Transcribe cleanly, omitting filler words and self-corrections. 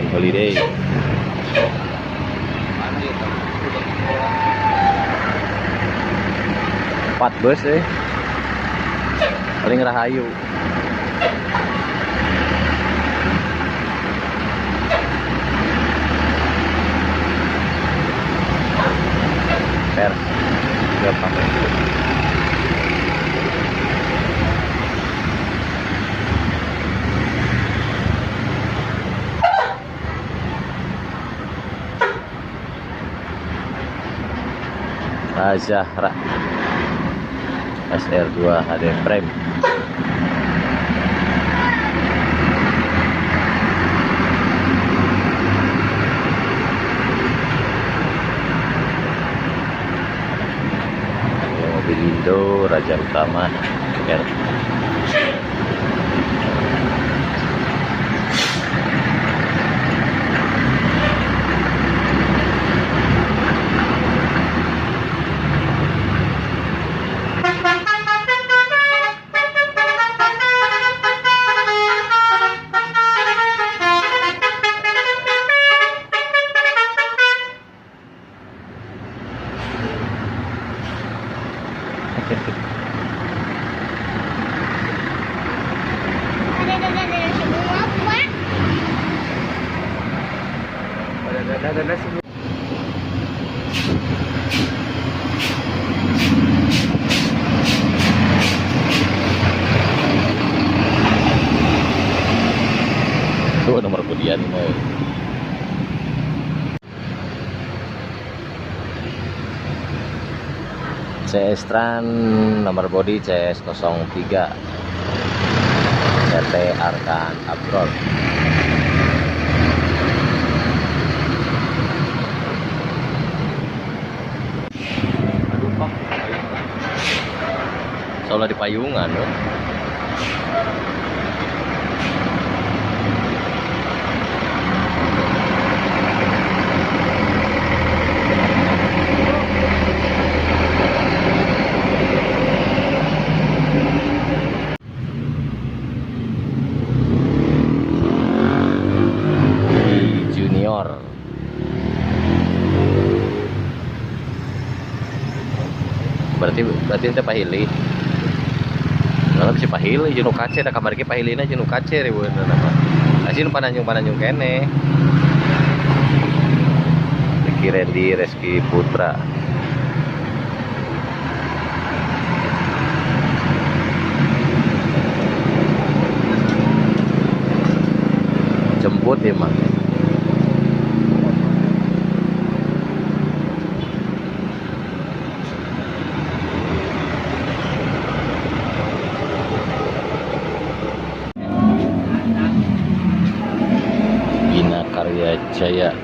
Grand Holiday. Empat bus paling rahayu. Pers berapa? Zahra SR2 HD frame. Mobil Indo Raja Utama R. Ada semua. Tuh nomor kemudian CS Tran nomor bodi CS03 RT Arkan Abroad. Soalnya di Payungan loh. Junior berarti itu pahili. Kalau si pahili jenuh kace, ada kamar ke pahilina jenuh kace ribu nama. Asin pananjung kene. Ricky Randy Reski Putra. Jemput ya mah. Bina Karya Jaya.